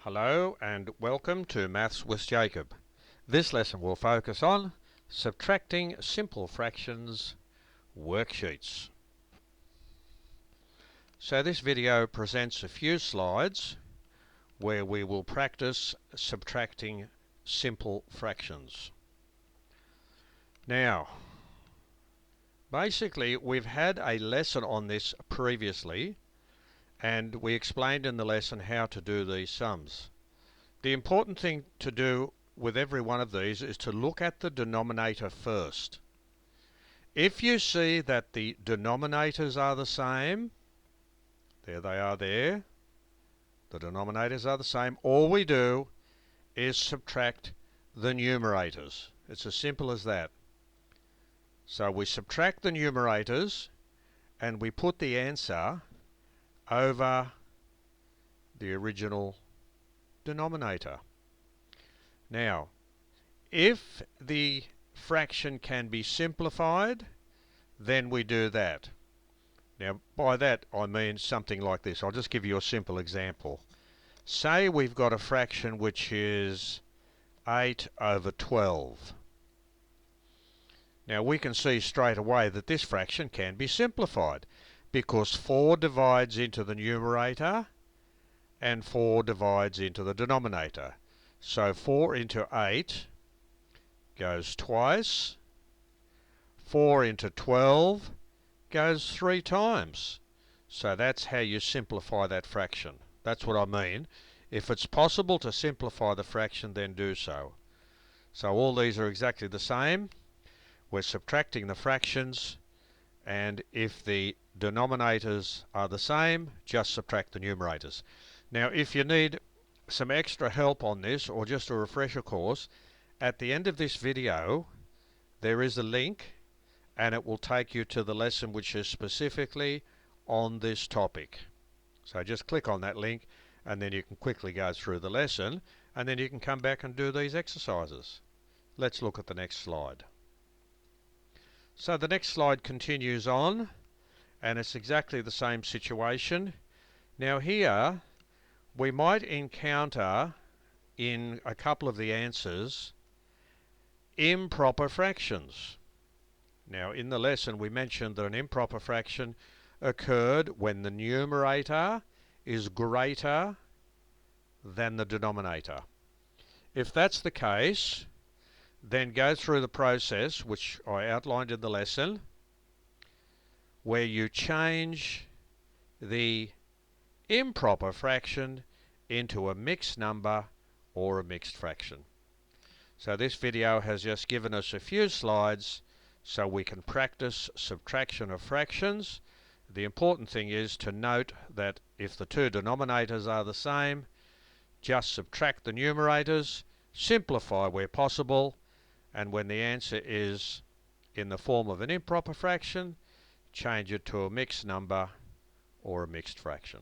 Hello and welcome to Maths with Jacob. This lesson will focus on subtracting simple fractions worksheets. So this video presents a few slides where we will practice subtracting simple fractions. Now, basically we've had a lesson on this previously, and we explained in the lesson how to do these sums. The important thing to do with every one of these is to look at the denominator first. If you see that the denominators are the same, there they are there, the denominators are the same, all we do is subtract the numerators. It's as simple as that. So we subtract the numerators and we put the answer over the original denominator. Now, if the fraction can be simplified, then we do that. Now, by that I mean something like this. I'll just give you a simple example. Say we've got a fraction which is 8 over 12. Now we can see straight away that this fraction can be simplified because 4 divides into the numerator and 4 divides into the denominator. So 4 into 8 goes twice. 4 into 12 goes 3 times. So that's how you simplify that fraction. That's what I mean. If it's possible to simplify the fraction, then do so. So all these are exactly the same. We're subtracting the fractions, and if the denominators are the same, just subtract the numerators. Now, if you need some extra help on this, or just a refresher course, at the end of this video there is a link and it will take you to the lesson which is specifically on this topic. So just click on that link and then you can quickly go through the lesson, and then you can come back and do these exercises. Let's look at the next slide. So the next slide continues on, and it's exactly the same situation. Now here we might encounter in a couple of the answers improper fractions. Now in the lesson we mentioned that an improper fraction occurred when the numerator is greater than the denominator. If that's the case, then go through the process which I outlined in the lesson, where you change the improper fraction into a mixed number or a mixed fraction. So this video has just given us a few slides so we can practice subtraction of fractions. The important thing is to note that if the two denominators are the same, just subtract the numerators, simplify where possible, and when the answer is in the form of an improper fraction, change it to a mixed number or a mixed fraction.